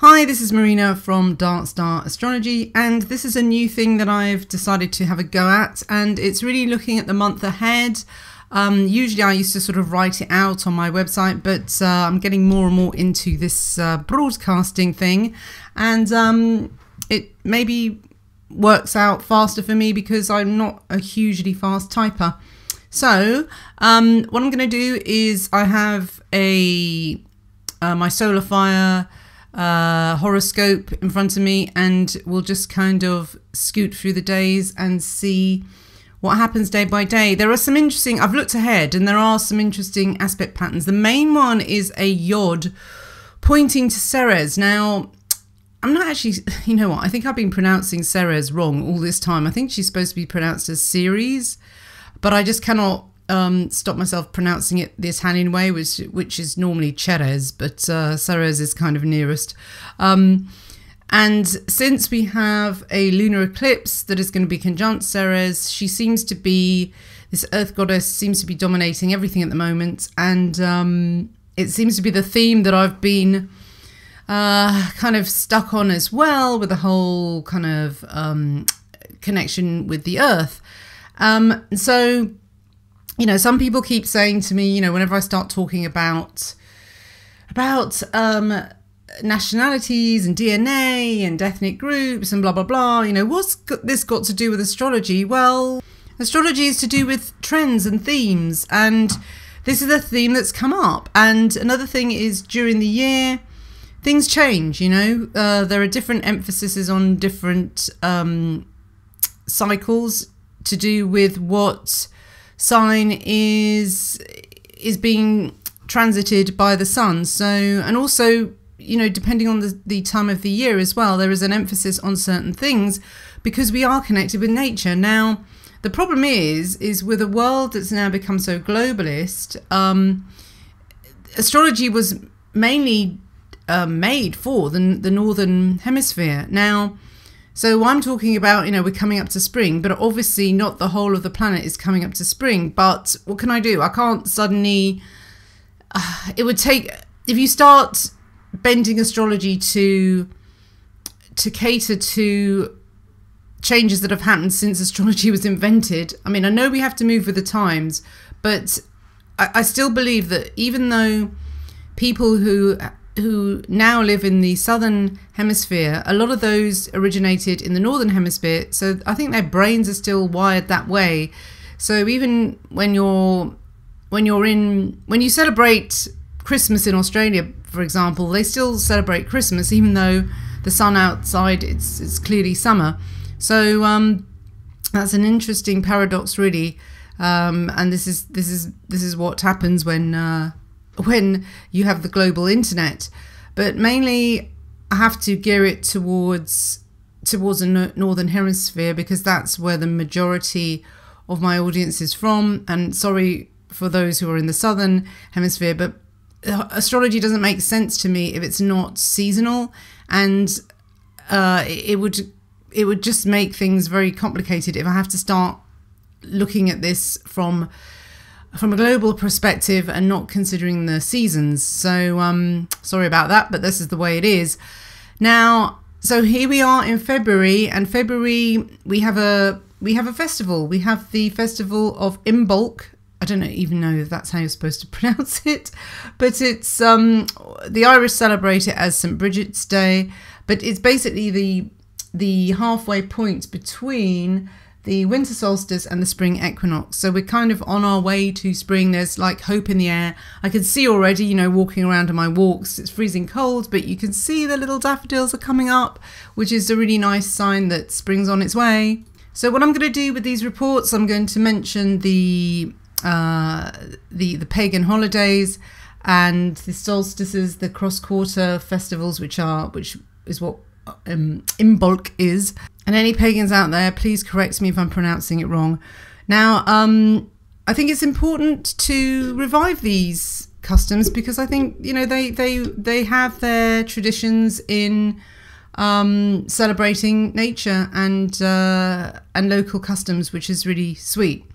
Hi, this is Marina from Darkstar Astrology, and this is a new thing that I've decided to have a go at, and it's really looking at the month ahead. Usually I used to sort of write it out on my website, but I'm getting more and more into this broadcasting thing, and it maybe works out faster for me because I'm not a hugely fast typer. So what I'm going to do is I have my solar fire horoscope in front of me, and we'll just kind of scoot through the days and see what happens day by day. There are some interesting, I've looked ahead and there are some interesting aspect patterns. The main one is a yod pointing to Ceres. Now, I'm not actually, you know what, I think I've been pronouncing Ceres wrong all this time. I think she's supposed to be pronounced as Ceres, but I just cannot stop myself pronouncing it the Italian way, which is normally Ceres, but Ceres is kind of nearest. And since we have a lunar eclipse that is going to be conjunct Ceres, she seems to be, this earth goddess seems to be dominating everything at the moment, and it seems to be the theme that I've been kind of stuck on as well, with the whole kind of connection with the earth. So, you know, some people keep saying to me, you know, whenever I start talking about nationalities and DNA and ethnic groups and blah, blah, blah, you know, what's this got to do with astrology? Well, astrology is to do with trends and themes, and this is a theme that's come up. And another thing is, during the year, things change, you know. There are different emphases on different cycles to do with what sign is being transited by the sun. So, and also, you know, depending on the time of the year as well, there is an emphasis on certain things because we are connected with nature. Now, the problem is with a world that's now become so globalist, astrology was mainly made for the northern hemisphere. Now, so I'm talking about, you know, we're coming up to spring, but obviously not the whole of the planet is coming up to spring. But what can I do? I can't suddenly, it would take, if you start bending astrology to cater to changes that have happened since astrology was invented. I mean, I know we have to move with the times, but I still believe that even though people who now live in the southern hemisphere, a lot of those originated in the northern hemisphere, so I think their brains are still wired that way. So even when you celebrate Christmas in Australia, for example, they still celebrate Christmas even though the sun outside, it's clearly summer. So that's an interesting paradox, really, and this is what happens when you have the global internet. But mainly I have to gear it towards the northern hemisphere because that's where the majority of my audience is from. And sorry for those who are in the southern hemisphere, but astrology doesn't make sense to me if it's not seasonal, and it would just make things very complicated if I have to start looking at this from a global perspective and not considering the seasons. So sorry about that, but this is the way it is. Now, so here we are in February, and February we have a festival. We have the festival of Imbolc. I don't even know if that's how you're supposed to pronounce it, but it's the Irish celebrate it as St. Bridget's Day, but it's basically the halfway point between the winter solstice and the spring equinox. So we're kind of on our way to spring. There's like hope in the air. I can see already, you know, walking around on my walks, it's freezing cold, but you can see the little daffodils are coming up, which is a really nice sign that spring's on its way. So what I'm going to do with these reports, I'm going to mention the pagan holidays and the solstices, the cross-quarter festivals, which is what Imbolc is. And any pagans out there, please correct me if I'm pronouncing it wrong. Now, I think it's important to revive these customs because I think, you know, they have their traditions in celebrating nature and local customs, which is really sweet.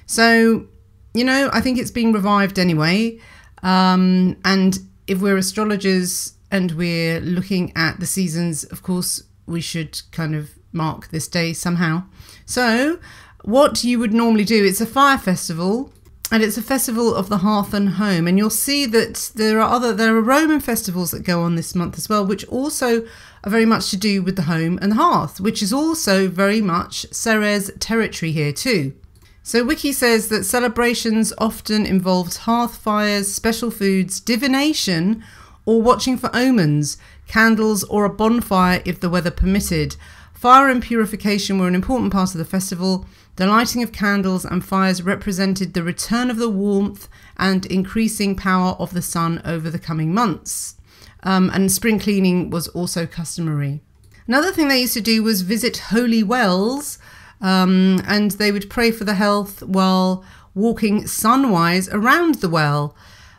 So, you know, I think it's being revived anyway. And if we're astrologers and we're looking at the seasons, of course, we should kind of mark this day somehow. So what you would normally do, it's a fire festival, and it's a festival of the hearth and home. And you'll see that there are Roman festivals that go on this month as well, which also are very much to do with the home and the hearth, which is also very much Ceres territory here too. So Wiki says that celebrations often involved hearth fires, special foods, divination, or watching for omens, candles, or a bonfire if the weather permitted. Fire and purification were an important part of the festival. The lighting of candles and fires represented the return of the warmth and increasing power of the sun over the coming months. And spring cleaning was also customary. Another thing they used to do was visit holy wells, and they would pray for the health while walking sunwise around the well.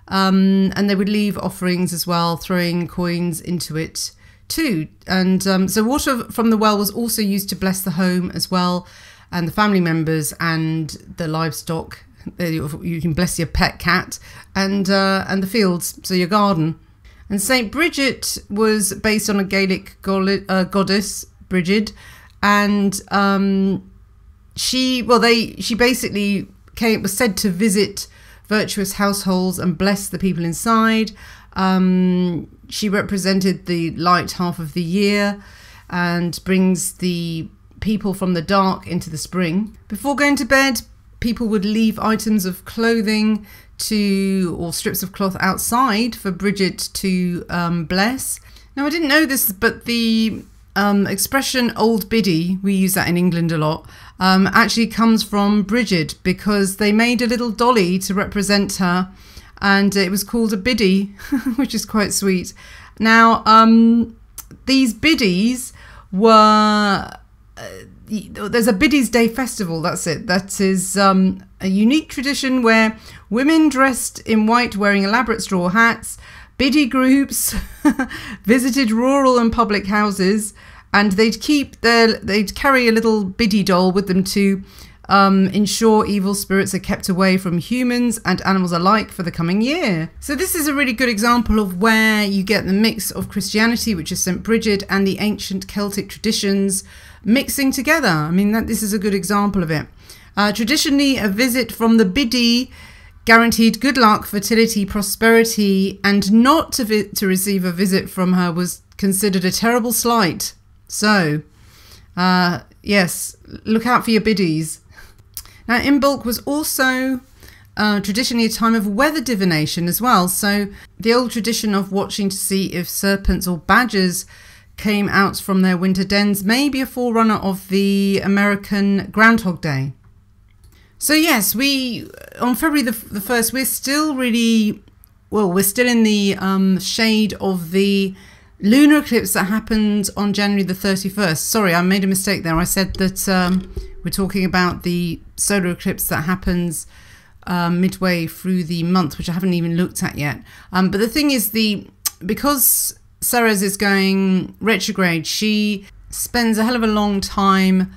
And they would leave offerings as well, throwing coins into it too. And so water from the well was also used to bless the home as well, and the family members and the livestock. You can bless your pet cat and the fields, so your garden. And Saint Bridget was based on a Gaelic goddess, Brigid, and she basically was said to visit virtuous households and bless the people inside. She represented the light half of the year and brings the people from the dark into the spring. Before going to bed, people would leave items of clothing or strips of cloth outside for Bridget to bless. Now, I didn't know this, but the expression old biddy, we use that in England a lot, actually comes from Bridget, because they made a little dolly to represent her, and it was called a biddy, which is quite sweet. Now, these biddies were... there's a Biddies Day festival, that's it. That is a unique tradition where women dressed in white wearing elaborate straw hats, biddy groups visited rural and public houses, and they'd carry a little biddy doll with them to ensure evil spirits are kept away from humans and animals alike for the coming year. So this is a really good example of where you get the mix of Christianity, which is St. Bridget, and the ancient Celtic traditions mixing together. I mean, this is a good example of it. Traditionally, a visit from the biddy guaranteed good luck, fertility, prosperity, and not to receive a visit from her was considered a terrible slight. So, yes, look out for your biddies. Now, Imbolc was also traditionally a time of weather divination as well. So the old tradition of watching to see if serpents or badgers came out from their winter dens may be a forerunner of the American Groundhog Day. So yes, on February the 1st, we're still in the shade of the lunar eclipse that happened on January the 31st. Sorry, I made a mistake there. I said that we're talking about the solar eclipse that happens midway through the month, which I haven't even looked at yet. But the thing is, because Ceres is going retrograde, she spends a hell of a long time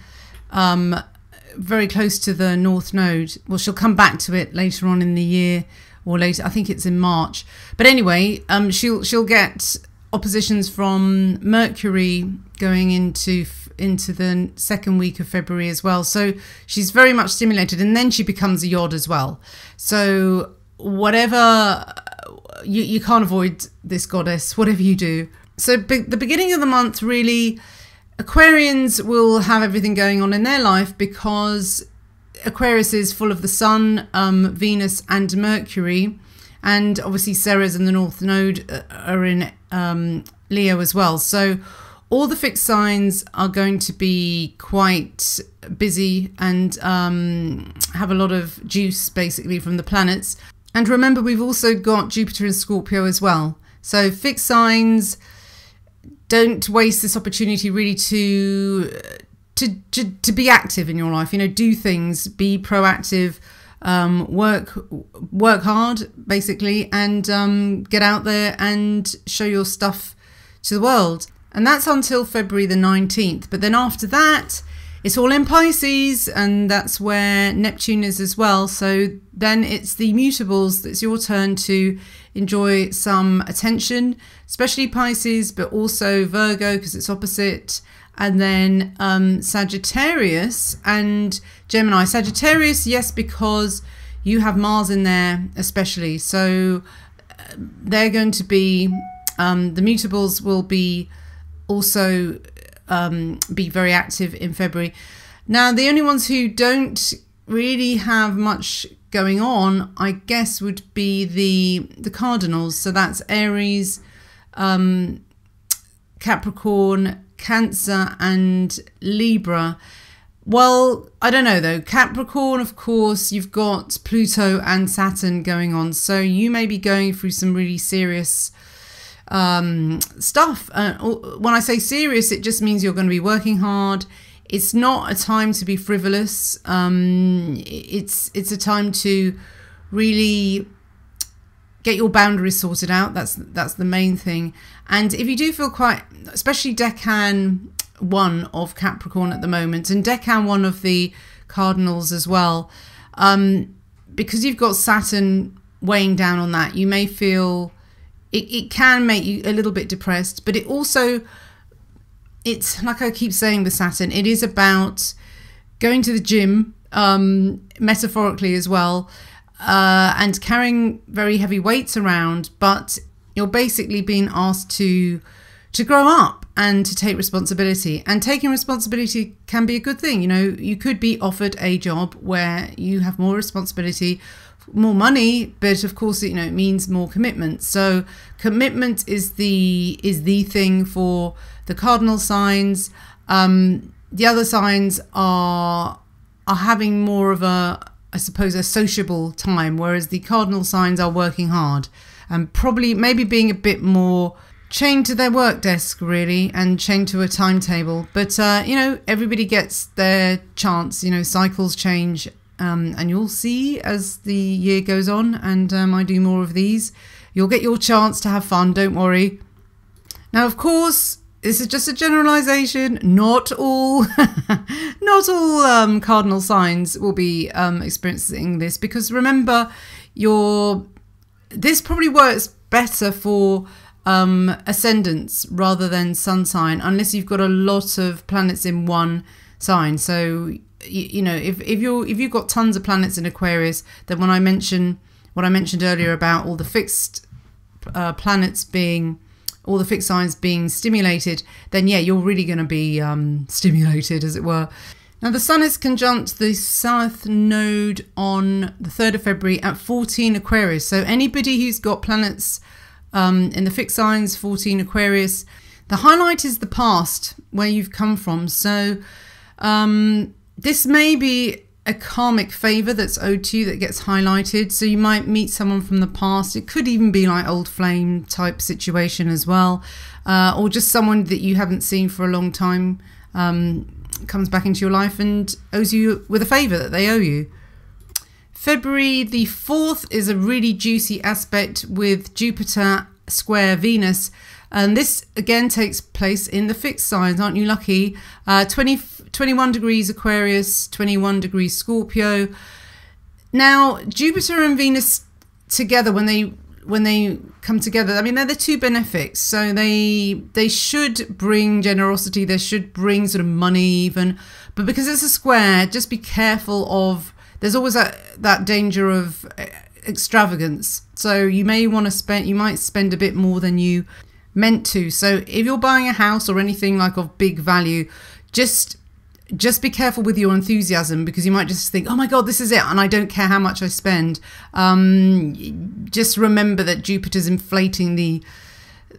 very close to the North Node. Well, she'll come back to it later on in the year, or later, I think it's in March. But anyway, she'll get oppositions from Mercury going into the second week of February as well. So she's very much stimulated, and then she becomes a Yod as well. So whatever, you can't avoid this goddess, whatever you do. So the beginning of the month, really, Aquarians will have everything going on in their life, because Aquarius is full of the Sun, Venus and Mercury, and obviously Ceres and the North Node are in Leo as well. So all the fixed signs are going to be quite busy and have a lot of juice basically from the planets. And remember, we've also got Jupiter in Scorpio as well. So fixed signs, don't waste this opportunity really to be active in your life. You know, do things, be proactive, work hard basically, and get out there and show your stuff to the world. And that's until February the 19th. But then after that, it's all in Pisces, and that's where Neptune is as well. So then it's the mutables that's your turn to enjoy some attention, especially Pisces, but also Virgo because it's opposite. And then Sagittarius and Gemini. Sagittarius, yes, because you have Mars in there especially. So they're going to be, the mutables will be also be very active in February. Now, the only ones who don't really have much going on, I guess, would be the cardinals. So that's Aries, Capricorn, Cancer and Libra. Well, I don't know though. Capricorn, of course, you've got Pluto and Saturn going on. So you may be going through some really serious stuff. When I say serious, it just means you're going to be working hard. It's not a time to be frivolous. It's a time to really get your boundaries sorted out. That's the main thing. And if you do feel quite, especially Decan 1 of Capricorn at the moment, and Decan 1 of the Cardinals as well, because you've got Saturn weighing down on that, you may feel it can make you a little bit depressed. But it also, it's like I keep saying with Saturn, it is about going to the gym, metaphorically as well, and carrying very heavy weights around, but you're basically being asked to grow up and to take responsibility. And taking responsibility can be a good thing. You know, you could be offered a job where you have more responsibility, more money, but of course, you know, it means more commitment. So commitment is the thing for the cardinal signs. The other signs are having more of a, I suppose, a sociable time, whereas the cardinal signs are working hard and probably maybe being a bit more chained to their work desk, really, and chained to a timetable. But, you know, everybody gets their chance. You know, cycles change, and you'll see as the year goes on, and I do more of these. You'll get your chance to have fun, don't worry. Now, of course, this is just a generalization. Not all cardinal signs will be experiencing this, because remember, this probably works better for ascendants rather than sun sign, unless you've got a lot of planets in one sign. So you know, if you've got tons of planets in Aquarius, then when I mention what I mentioned earlier about all the fixed planets being, all the fixed signs being stimulated, then yeah, you're really going to be stimulated, as it were. Now, the Sun is conjunct the South Node on the 3rd of February at 14 Aquarius. So anybody who's got planets in the fixed signs, 14 Aquarius, the highlight is the past, where you've come from. So this may be a karmic favor that's owed to you that gets highlighted. So you might meet someone from the past. It could even be like old flame type situation as well, or just someone that you haven't seen for a long time comes back into your life and owes you with a favor that they owe you. February the 4th is a really juicy aspect with Jupiter square Venus, and this again takes place in the fixed signs. Aren't you lucky? 21 degrees Aquarius, 21 degrees Scorpio. Now, Jupiter and Venus together, when they come together, I mean, they're the two benefics. So they should bring generosity. They should bring sort of money even. But because it's a square, just be careful of, there's always that danger of extravagance. So you may want to spend, you might spend a bit more than you meant to. So if you're buying a house or anything like of big value, just be careful with your enthusiasm, because you might just think, oh my God, this is it, and I don't care how much I spend. Just remember that Jupiter's inflating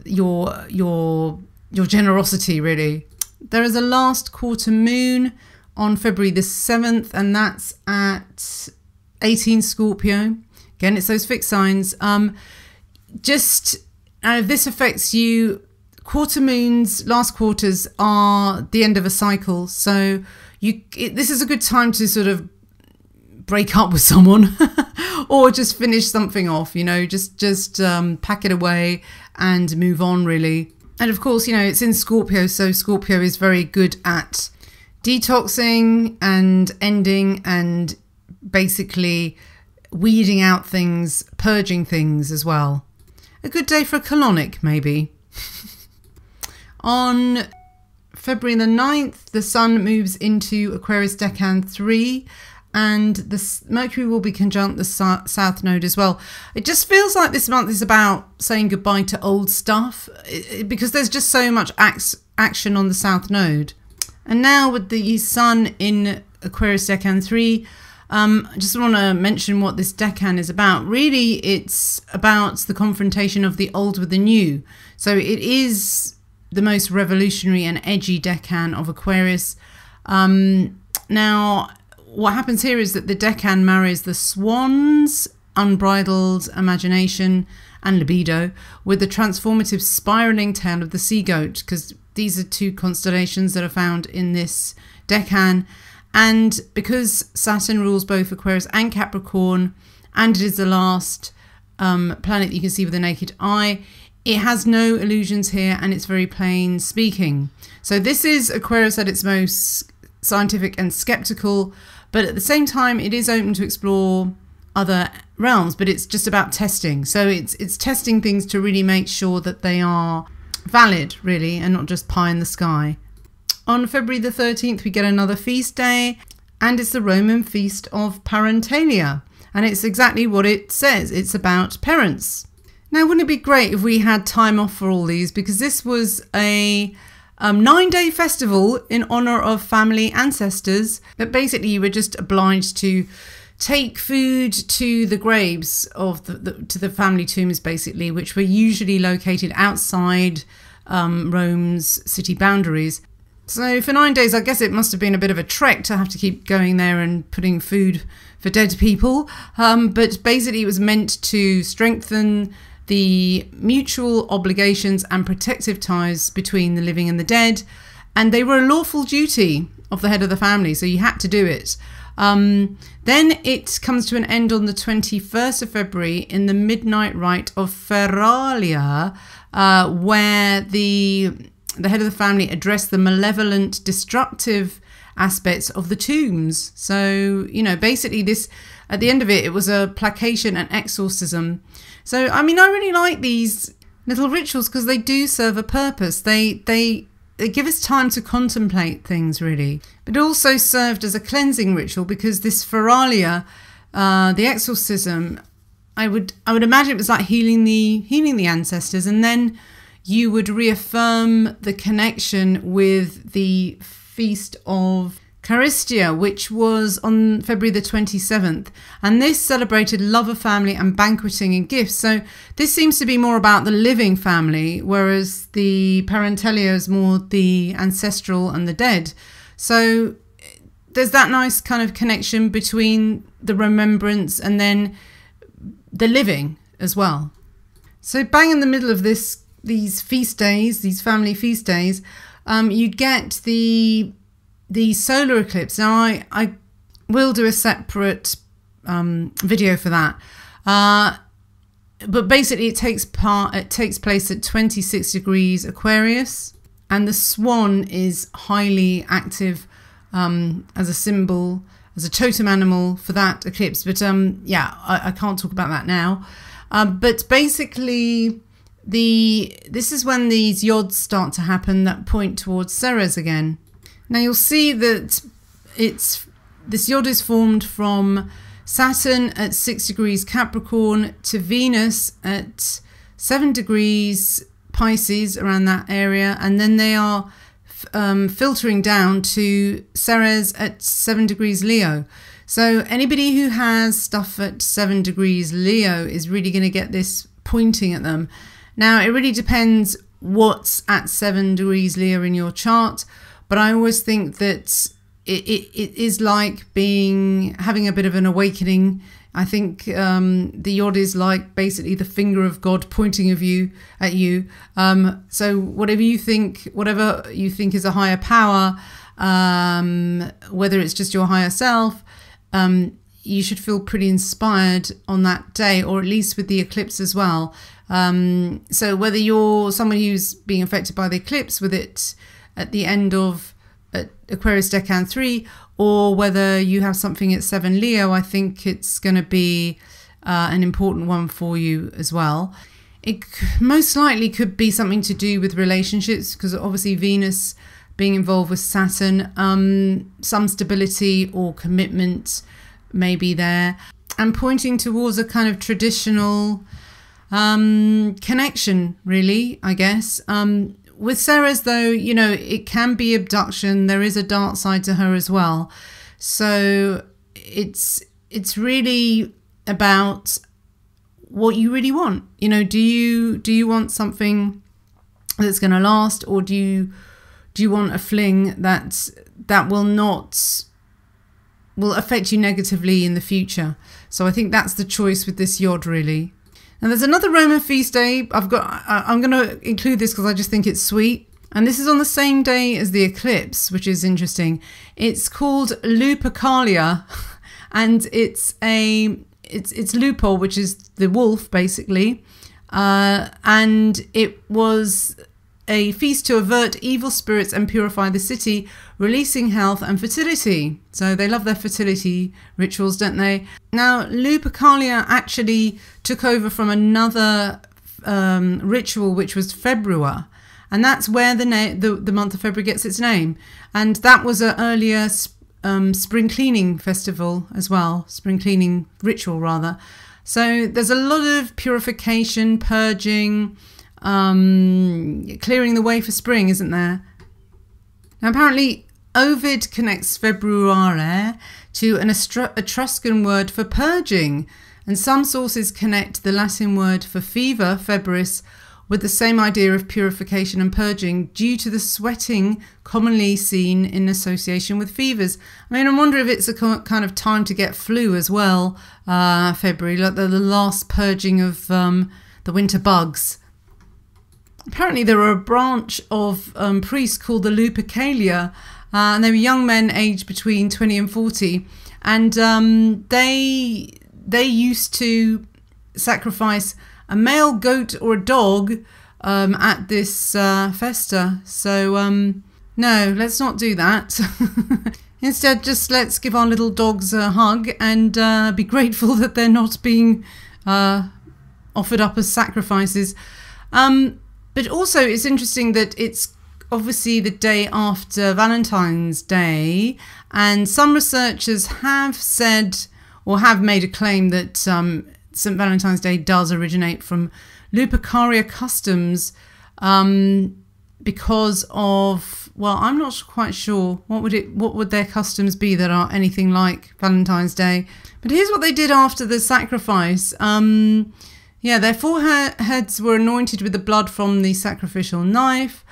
your generosity, really. There is a last quarter moon on February the 7th, and that's at 18 Scorpio. Again, it's those fixed signs. Just, if this affects you, quarter moons, last quarters are the end of a cycle. So this is a good time to sort of break up with someone or just finish something off, you know, just pack it away and move on, really. And of course, you know, it's in Scorpio, so Scorpio is very good at detoxing and ending and basically weeding out things, purging things as well. A good day for a colonic, maybe. On February the 9th, the Sun moves into Aquarius Decan 3, and the Mercury will be conjunct the South Node as well. It just feels like this month is about saying goodbye to old stuff, because there's just so much action on the South Node. And now with the Sun in Aquarius Decan 3, I just want to mention what this decan is about. Really, it's about the confrontation of the old with the new. So it is the most revolutionary and edgy decan of Aquarius. Now, what happens here is that the decan marries the Swan's unbridled imagination and libido with the transformative spiraling tale of the sea goat, because these are two constellations that are found in this decan. And because Saturn rules both Aquarius and Capricorn, and it is the last planet that you can see with the naked eye, it has no illusions here, and it's very plain speaking. So this is Aquarius at its most scientific and skeptical, but at the same time it is open to explore other realms, but it's just about testing. So it's testing things to really make sure that they are valid, really, and not just pie in the sky. On February the 13th, we get another feast day, and it's the Roman feast of Parentalia. And it's exactly what it says. It's about parents. Now, wouldn't it be great if we had time off for all these? Because this was a 9-day festival in honor of family ancestors. But basically, you were just obliged to take food to the graves of to the family tombs, basically, which were usually located outside Rome's city boundaries. So for 9 days, I guess it must have been a bit of a trek to have to keep going there and putting food for dead people. But basically, it was meant to strengthen the mutual obligations and protective ties between the living and the dead. And they were a lawful duty of the head of the family, so you had to do it. Then it comes to an end on the 21st of February in the midnight rite of Feralia, where the head of the family addressed the malevolent, destructive aspects of the tombs. So, you know, basically this, at the end of it, it was a placation and exorcism. So, I mean, I really like these little rituals because they do serve a purpose. They give us time to contemplate things, really. But it also served as a cleansing ritual because this Feralia, the exorcism, I would imagine it was like healing the ancestors, and then you would reaffirm the connection with the Feast of Charistia, which was on February the 27th. And this celebrated love of family and banqueting and gifts. So this seems to be more about the living family, whereas the Parentalia is more the ancestral and the dead. So there's that nice kind of connection between the remembrance and then the living as well. So bang in the middle of these feast days, these family feast days, you get the solar eclipse. Now I will do a separate video for that, but basically it takes place at 26 degrees Aquarius, and the swan is highly active as a symbol, as a totem animal for that eclipse. But yeah, I can't talk about that now. But basically, this is when these yods start to happen that point towards Ceres again. Now you'll see that this yod is formed from Saturn at 6 degrees Capricorn to Venus at 7 degrees Pisces, around that area, and then they are filtering down to Ceres at 7 degrees Leo. So anybody who has stuff at 7 degrees Leo is really going to get this pointing at them. Now, it really depends what's at 7 degrees Leo in your chart, but I always think that it is like having a bit of an awakening. I think the yod is like basically the finger of God pointing at you. So whatever you think is a higher power, whether it's just your higher self, you should feel pretty inspired on that day, or at least with the eclipse as well. So whether you're someone who's being affected by the eclipse with it at the end of at Aquarius Decan 3, or whether you have something at 7 Leo, I think it's going to be an important one for you as well. It most likely could be something to do with relationships, because obviously Venus being involved with Saturn, some stability or commitment may be there, and pointing towards a kind of traditional connection, really, I guess. With Ceres, though, you know, it can be abduction. There is a dark side to her as well. So it's really about what you really want. You know, do you want something that's going to last, or do you want a fling that will affect you negatively in the future? So I think that's the choice with this Yod, really. And there's another Roman feast day. I'm going to include this because I just think it's sweet. And this is on the same day as the eclipse, which is interesting. It's called Lupercalia, and it's Lupo, which is the wolf, basically. And it was a feast to avert evil spirits and purify the city, releasing health and fertility. So they love their fertility rituals, don't they? Now, Lupercalia actually took over from another ritual, which was February. And that's where the month of February gets its name. And that was an earlier spring cleaning festival as well, spring cleaning ritual, rather. So there's a lot of purification, purging, clearing the way for spring, isn't there? Now, apparently Ovid connects February to an Etruscan word for purging, and some sources connect the Latin word for fever, febris, with the same idea of purification and purging due to the sweating commonly seen in association with fevers. I mean, I wonder if it's a kind of time to get flu as well, February, like the last purging of the winter bugs. Apparently there were a branch of priests called the Lupercalia, and they were young men aged between 20 and 40, and they used to sacrifice a male goat or a dog at this festa. So no, let's not do that. Instead, just let's give our little dogs a hug and be grateful that they're not being offered up as sacrifices. But also, it's interesting that it's obviously the day after Valentine's Day, and some researchers have said or have made a claim that St. Valentine's Day does originate from Lupercalia customs because of, well, I'm not quite sure what would their customs be that are anything like Valentine's Day. But here's what they did after the sacrifice. Yeah, their foreheads were anointed with the blood from the sacrificial knife.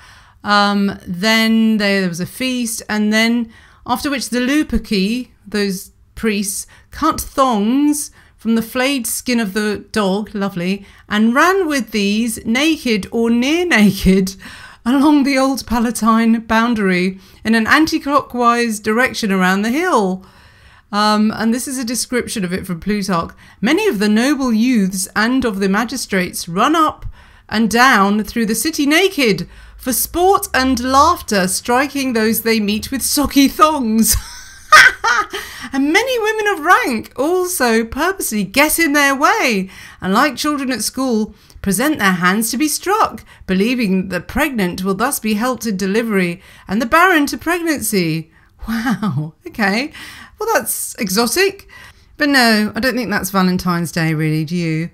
Then there was a feast, and then after which the Luperci, those priests, cut thongs from the flayed skin of the dog, lovely, and ran with these naked or near naked along the old Palatine boundary in an anti-clockwise direction around the hill. And this is a description of it from Plutarch. Many of the noble youths and of the magistrates run up and down through the city naked, for sport and laughter, striking those they meet with socky thongs. And many women of rank also purposely get in their way, and like children at school, present their hands to be struck, believing the pregnant will thus be helped in delivery, and the barren to pregnancy. Wow, okay. Well, that's exotic. But no, I don't think that's Valentine's Day, really, do you?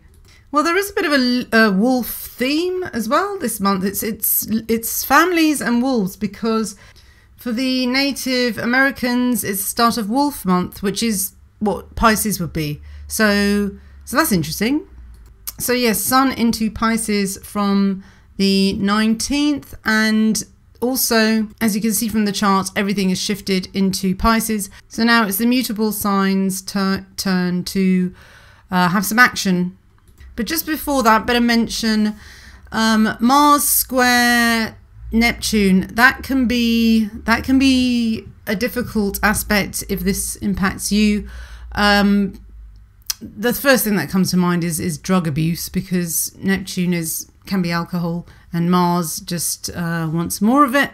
Well, there is a bit of a wolf theme as well this month. It's families and wolves, because for the Native Americans, it's the start of Wolf Month, which is what Pisces would be. So that's interesting. So yes, Sun into Pisces from the 19th, and also, as you can see from the chart, everything is shifted into Pisces. So now it's the mutable signs' turn to have some action. But just before that, better mention Mars square Neptune. That can be a difficult aspect if this impacts you. The first thing that comes to mind is drug abuse, because Neptune can be alcohol, and Mars just wants more of it.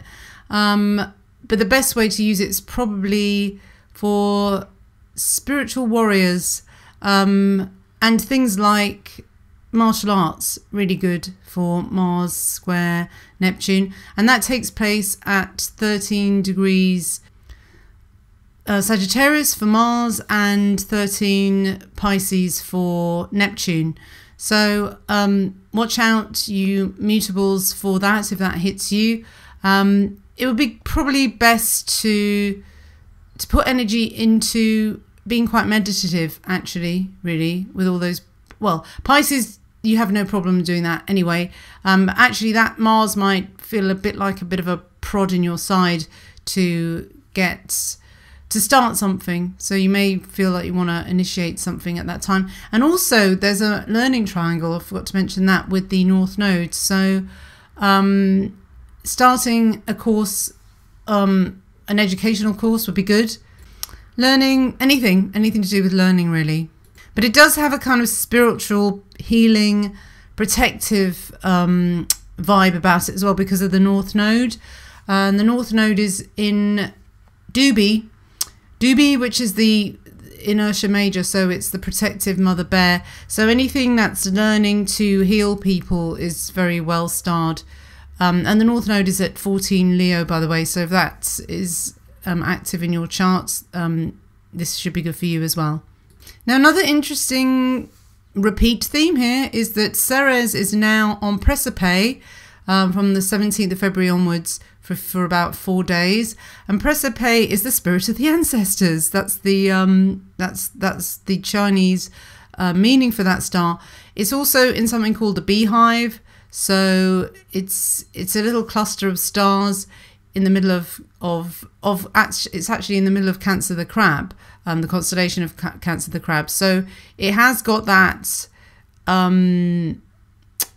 but the best way to use it is probably for spiritual warriors, and things like martial arts, really good for Mars square Neptune, and that takes place at 13 degrees Sagittarius for Mars and 13 Pisces for Neptune. So watch out, you mutables, for that if that hits you. It would be probably best to put energy into being quite meditative, actually, really, with all those. Well, Pisces, you have no problem doing that anyway. Actually, that Mars might feel a bit like a bit of a prod in your side to start something. So you may feel like you want to initiate something at that time. And also, there's a learning triangle, I forgot to mention that, with the North Node. So starting a course, an educational course would be good. Learning anything to do with learning, really. But it does have a kind of spiritual, healing, protective vibe about it as well, because of the North Node. And the North Node is in Dubi, which is the inertia major, so it's the protective mother bear. So anything that's learning to heal people is very well starred. And the North Node is at 14 Leo, by the way, so if that is active in your charts, this should be good for you as well. Now, another interesting repeat theme here is that Ceres is now on Precipe from the 17th of February onwards for about 4 days, and Precipe is the spirit of the ancestors. That's the Chinese meaning for that star. It's also in something called the beehive, so it's a little cluster of stars in the middle of it's actually in the middle of Cancer the Crab, the constellation of Cancer the Crab. So it has got that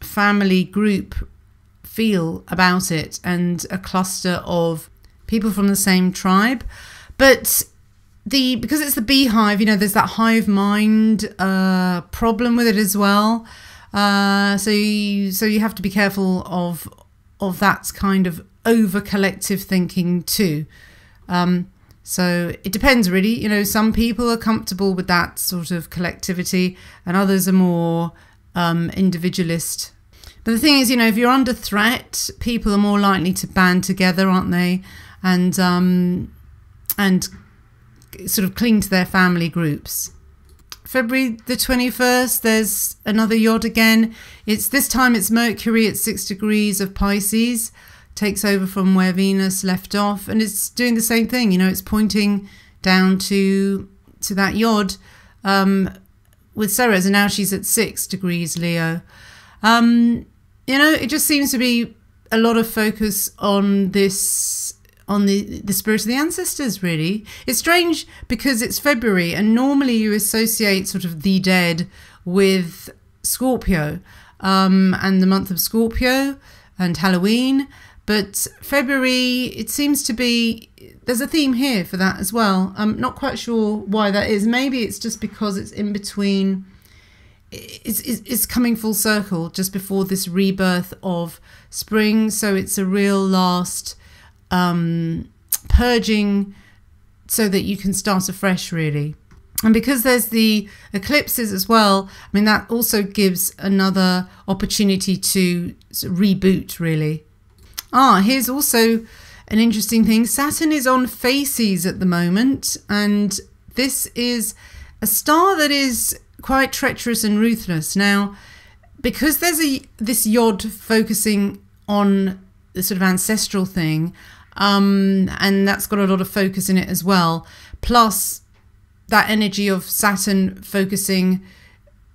family group feel about it, and a cluster of people from the same tribe. But because it's the beehive, you know, there's that hive mind problem with it as well. So you have to be careful of that kind of over collective thinking too. So it depends, really. You know, some people are comfortable with that sort of collectivity, and others are more individualist. But the thing is, you know, if you're under threat, people are more likely to band together, aren't they? And sort of cling to their family groups. February the 21st, there's another Yod again. This time it's Mercury at 6 degrees of Pisces, takes over from where Venus left off, and it's doing the same thing. You know, it's pointing down to that Yod with Ceres, and now she's at 6 degrees Leo. You know, it just seems to be a lot of focus on this, on the spirit of the ancestors, really. It's strange because it's February, and normally you associate sort of the dead with Scorpio, and the month of Scorpio and Halloween. But February, it seems to be, there's a theme here for that as well. I'm not quite sure why that is. Maybe it's just because it's in between, it's coming full circle just before this rebirth of spring. So it's a real last purging so that you can start afresh, really. And because there's the eclipses as well, I mean, that also gives another opportunity to reboot, really. Here's also an interesting thing. Saturn is on Faces at the moment, and this is a star that is quite treacherous and ruthless. Now, because there's this Yod focusing on the sort of ancestral thing, and that's got a lot of focus in it as well, plus that energy of Saturn focusing,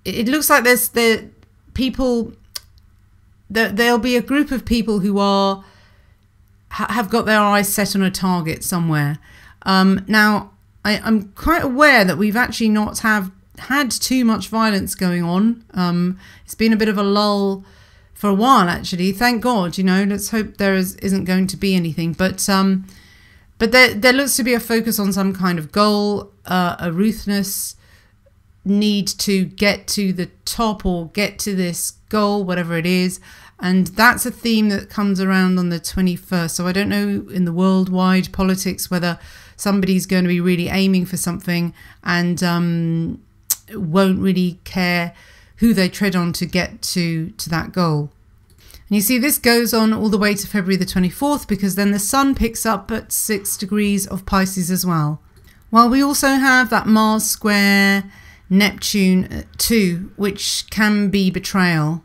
it looks like there's there'll be a group of people who have got their eyes set on a target somewhere. Now, I'm quite aware that we've actually not had too much violence going on. It's been a bit of a lull for a while, actually. Thank God, you know. Let's hope there isn't going to be anything. But there looks to be a focus on some kind of goal, a ruthless need to get to the top or get to this goal, whatever it is. And that's a theme that comes around on the 21st. So I don't know in the worldwide politics whether somebody's going to be really aiming for something and won't really care who they tread on to get to that goal. And you see this goes on all the way to February the 24th, because then the sun picks up at 6 degrees of Pisces as well. While we also have that Mars square Neptune too, which can be betrayal.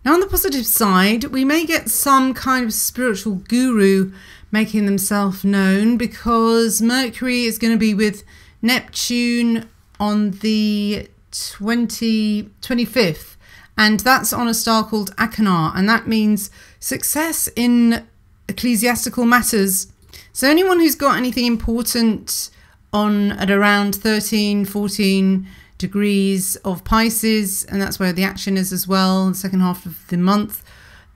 Now on the positive side, we may get some kind of spiritual guru making themselves known, because Mercury is going to be with Neptune on the 25th, and that's on a star called Achenar, and that means success in ecclesiastical matters. So anyone who's got anything important on at around 13-14 degrees of Pisces, and that's where the action is as well, the second half of the month,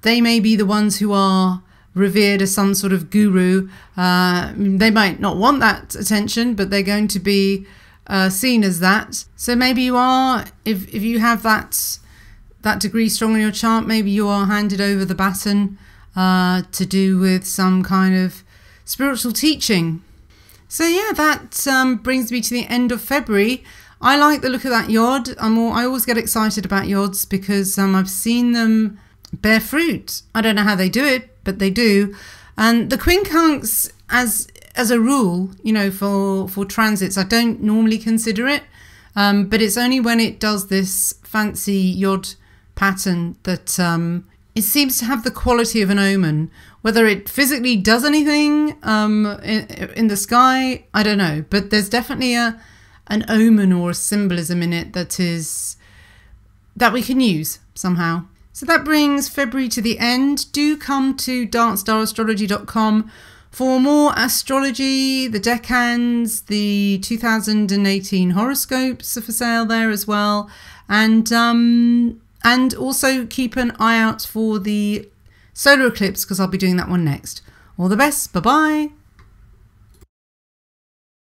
they may be the ones who are revered as some sort of guru. They might not want that attention, but they're going to be seen as that. So maybe you are, if you have that degree strong in your chart, maybe you are handed over the baton to do with some kind of spiritual teaching. So yeah, that brings me to the end of February. I like the look of that yod. I always get excited about yods because I've seen them bear fruit. I don't know how they do it, but they do. And the quincunx, as a rule, for transits, I don't normally consider it, but it's only when it does this fancy yod pattern that it seems to have the quality of an omen. Whether it physically does anything in the sky, I don't know, but there's definitely an omen or a symbolism in it that we can use somehow. So that brings February to the end. Do come to darkstar for more astrology. The decans, the 2018 horoscopes are for sale there as well. And also keep an eye out for the solar eclipse, because I'll be doing that one next. All the best. Bye-bye.